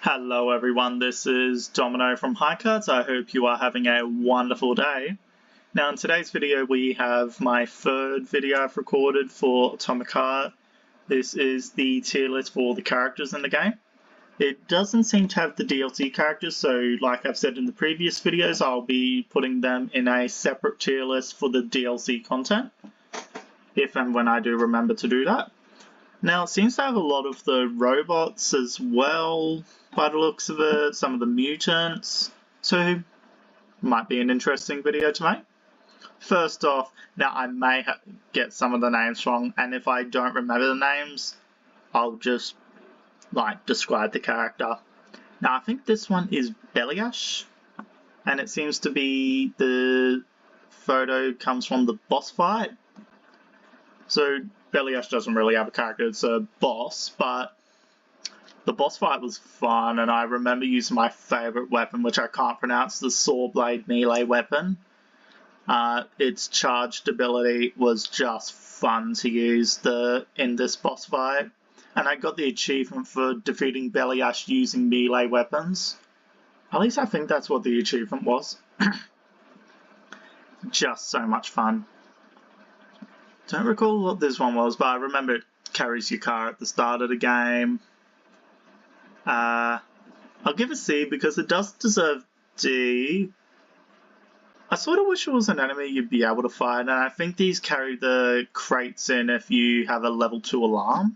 Hello everyone, this is Domino from HiCards. I hope you are having a wonderful day. Now in today's video we have my third video I've recorded for Atomic Heart. This is the tier list for the characters in the game. It doesn't seem to have the DLC characters, so like I've said in the previous videos, I'll be putting them in a separate tier list for the DLC content, if and when I do remember to do that. Now, it seems to have a lot of the robots as well, by the looks of it, some of the mutants, so might be an interesting video to make. First off, now I may get some of the names wrong, and if I don't remember the names, I'll just, describe the character. Now, I think this one is Beliash, and it seems to be the photo comes from the boss fight. So, Beliash doesn't really have a character, it's a boss, but the boss fight was fun, and I remember using my favourite weapon, which I can't pronounce, the Saw Blade melee weapon. Its charged ability was just fun to use in this boss fight, and I got the achievement for defeating Beliash using melee weapons. At least I think that's what the achievement was. Just so much fun. Don't recall what this one was, but I remember it carries your car at the start of the game. I'll give a C because it does deserve D. I sort of wish it was an enemy you'd be able to fight, and I think these carry the crates in if you have a level 2 alarm.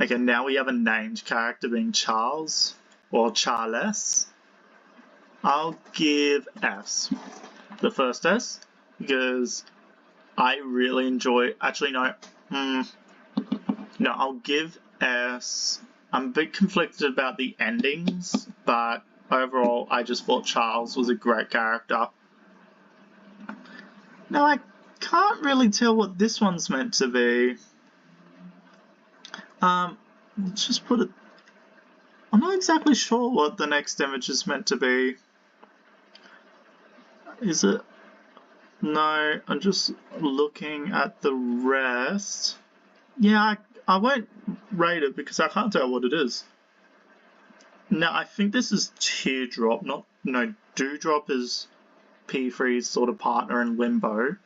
Okay, now we have a named character being Charles, or Charles. I'll give S. The first S, because I really enjoy, I'll give S. I'm a bit conflicted about the endings, but overall I just thought Charles was a great character. Now I can't really tell what this one's meant to be. Let's just put it, I'm not exactly sure what the next image is meant to be. Is it? No, I'm just looking at the rest. Yeah, I won't rate it because I can't tell what it is. Now, I think this is Teardrop, Dewdrop is P3's sort of partner in Limbo.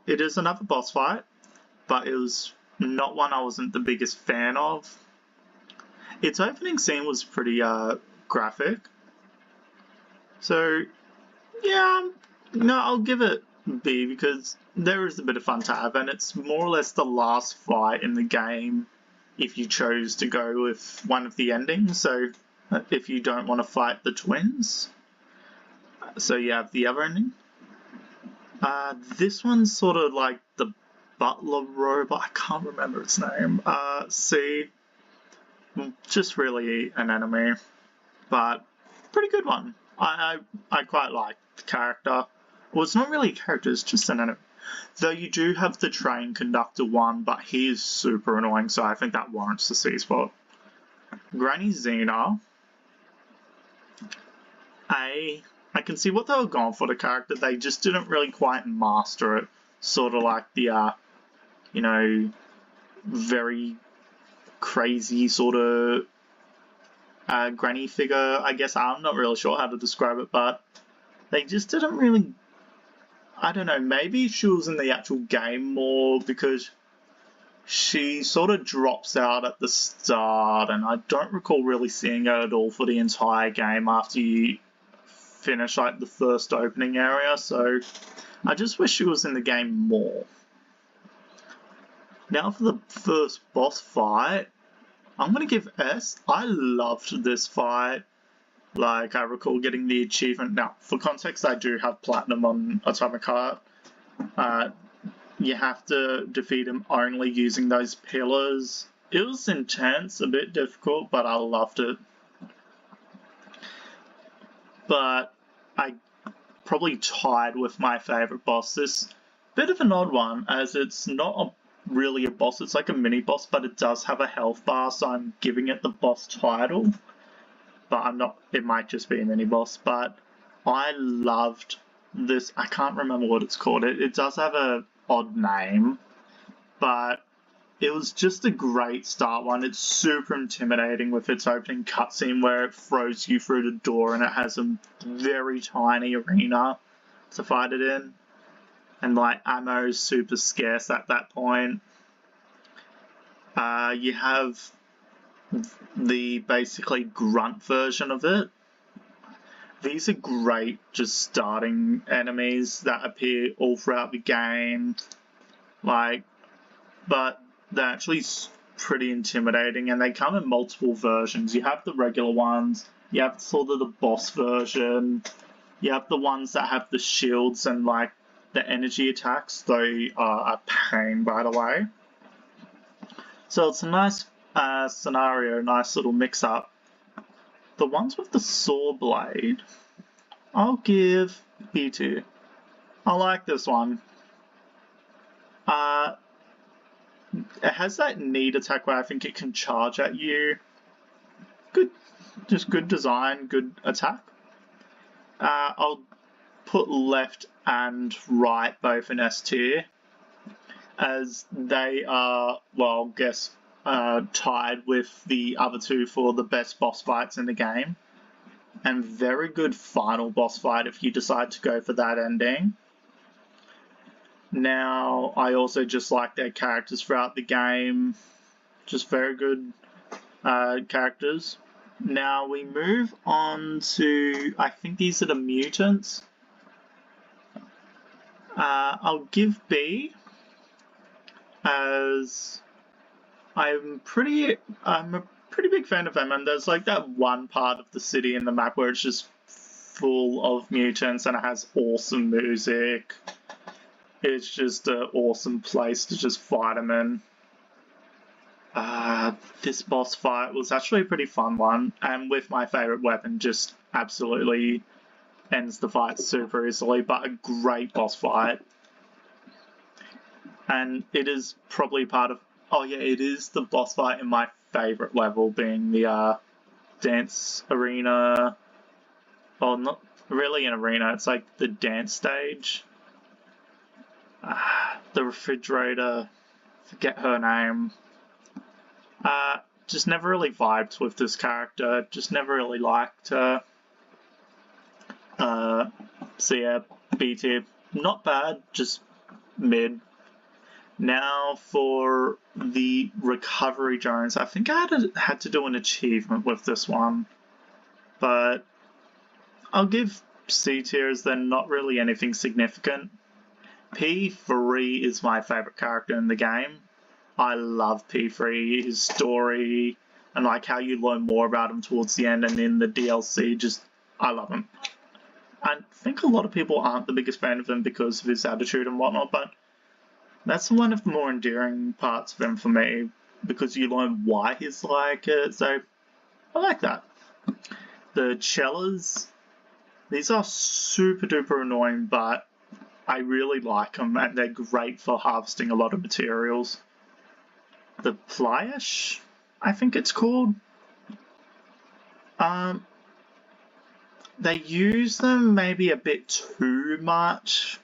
It is another boss fight, but it was not one I wasn't the biggest fan of. Its opening scene was pretty graphic. So, yeah, no, I'll give it B because there is a bit of fun to have, and it's more or less the last fight in the game if you chose to go with one of the endings, so if you don't want to fight the twins. So you have the other ending. This one's sort of like the butler robot, I can't remember its name. C, just really an enemy, but pretty good one. I quite like the character. Well, it's not really a character, it's just an enemy. Though you do have the train conductor one, but he is super annoying, so I think that warrants the C spot. Granny Xena. A. I can see what they were going for the character, they just didn't really quite master it. Sort of like the, very crazy sort of granny figure, I guess. I'm not really sure how to describe it, but they just didn't really, I don't know, maybe she was in the actual game more because she sort of drops out at the start, and I don't recall really seeing her at all for the entire game after you finish the first opening area, so I just wish she was in the game more. Now for the first boss fight, I'm going to give S. I loved this fight. I recall getting the achievement. Now, for context, I do have Platinum on Atomic Heart. You have to defeat him only using those pillars. It was intense, a bit difficult, but I loved it. But I probably tied with my favourite boss. This bit of an odd one, as it's not really a boss, it's like a mini boss, but it does have a health bar, so I'm giving it the boss title. But I'm not, it might just be a mini boss, but I loved this. I can't remember what it's called. It does have a odd name, but it was just a great start one. It's super intimidating with its opening cutscene where it throws you through the door and it has a very tiny arena to fight it in. And like ammo is super scarce at that point. You have the basically grunt version of it. These are great just starting enemies that appear all throughout the game. Like, but they're actually pretty intimidating and they come in multiple versions. You have the regular ones, you have sort of the boss version, you have the ones that have the shields and like the energy attacks. They are a pain, by the way. So it's a nice scenario, nice little mix up. The ones with the saw blade, I'll give B tier. I like this one. It has that neat attack where I think it can charge at you. Good, just good design, good attack. I'll put left and right both in S tier, as they are, well, I guess, tied with the other two for the best boss fights in the game. And very good final boss fight if you decide to go for that ending. Now, I also just like their characters throughout the game. Just very good characters. Now we move on to, I think these are the mutants. I'll give B, as I'm a pretty big fan of them, and there's like that one part of the city in the map where it's just full of mutants and it has awesome music. It's just an awesome place to just fight them in. This boss fight was actually a pretty fun one, and with my favourite weapon, just absolutely ends the fight super easily, but a great boss fight. And it is probably part of, oh yeah, it is the boss fight in my favourite level, being the dance arena. Well, not really an arena, it's like the dance stage. The refrigerator, forget her name. Just never really vibed with this character, just never really liked her. So yeah, B tier, not bad, just mid. Now for the recovery drones, I think I had to do an achievement with this one, but I'll give C tier as they're not really anything significant. P3 is my favourite character in the game. I love P3, his story, and like how you learn more about him towards the end and in the DLC, just, I love him. I think a lot of people aren't the biggest fan of him because of his attitude and whatnot, but that's one of the more endearing parts of him for me, because you learn why he's like it, so I like that. The Chellas, these are super duper annoying, but I really like them, and they're great for harvesting a lot of materials. The Plyash, I think it's called. They use them maybe a bit too much,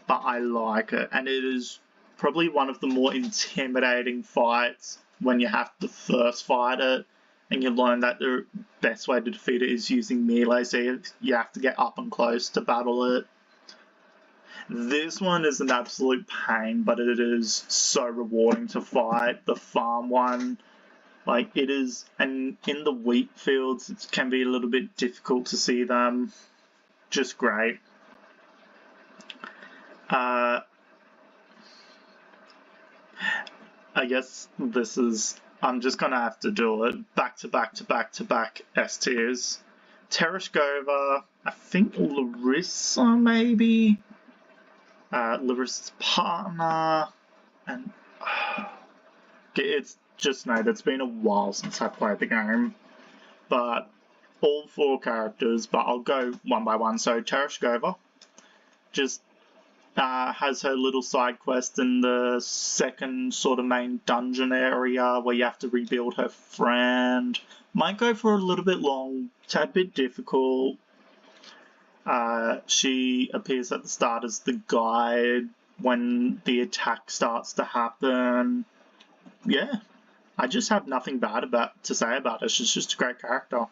but I like it, and it is probably one of the more intimidating fights when you have to first fight it, and you learn that the best way to defeat it is using melee, so you have to get up and close to battle it. This one is an absolute pain, but it is so rewarding to fight. The farm one, like it is, and in the wheat fields, it can be a little bit difficult to see them. Just great. I guess this is, I'm just gonna have to do it back to back to back to back S tiers. Tereshkova, I think Larissa maybe. Larissa's partner, and it's just, no, it's been a while since I played the game, but all four characters, but I'll go one by one. So Tereshkova just has her little side quest in the second sort of main dungeon area where you have to rebuild her friend. Might go for a little bit long, tad bit difficult. She appears at the start as the guide when the attack starts to happen. yeah, I just have nothing bad to say about it. She's just a great character.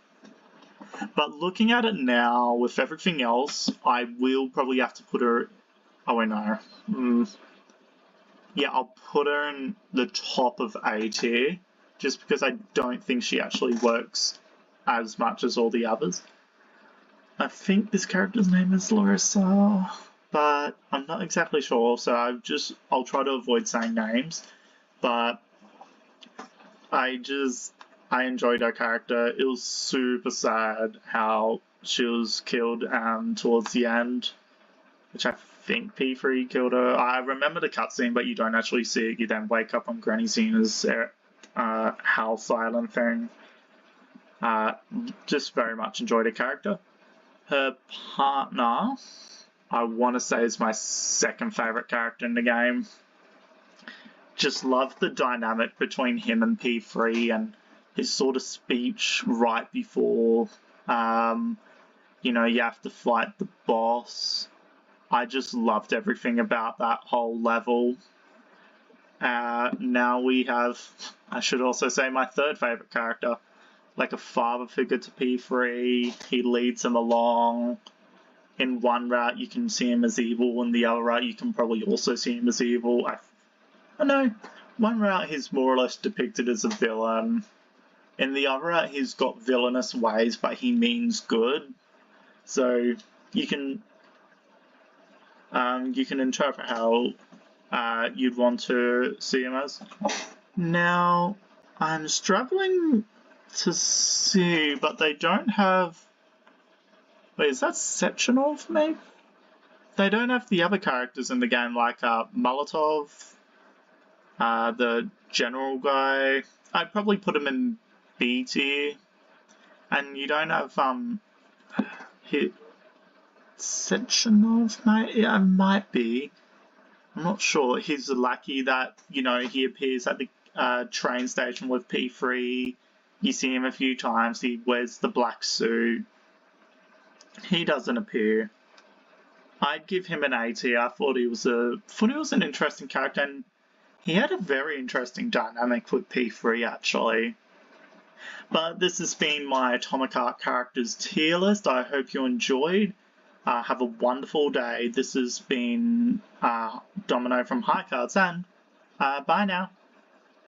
But looking at it now, with everything else, I will probably have to put her... Oh, wait, no. Yeah, I'll put her in the top of A tier, just because I don't think she actually works as much as all the others. I think this character's name is Larissa, but I'm not exactly sure, so I'll try to avoid saying names. But I enjoyed her character. It was super sad how she was killed towards the end, which I think P3 killed her. I remember the cutscene, but you don't actually see it. You then wake up on Granny Xena's house island thing. Just very much enjoyed her character. Her partner, I want to say, is my second favourite character in the game. Just love the dynamic between him and P3 and his sort of speech right before, you know, you have to fight the boss. I just loved everything about that whole level. Now we have, I should also say, my third favourite character, like a father figure to P3. He leads him along. In one route you can see him as evil, in the other route you can probably also see him as evil. I know, one route he's more or less depicted as a villain. In the other route he's got villainous ways, but he means good. So you can interpret how you'd want to see him as. Now, I'm struggling to see, but they don't have... Wait, is that Sechenov, maybe? They don't have the other characters in the game, like Molotov, the general guy. I'd probably put him in B tier. And you don't have Sechenov, might be. I'm not sure. He's the lackey that, you know, he appears at the train station with P3. You see him a few times. He wears the black suit. He doesn't appear. I'd give him an A tier. I thought he was an interesting character, and he had a very interesting dynamic with P3 actually. But this has been my Atomic Heart characters tier list. I hope you enjoyed. Have a wonderful day. This has been Domino from High Cards, and bye now.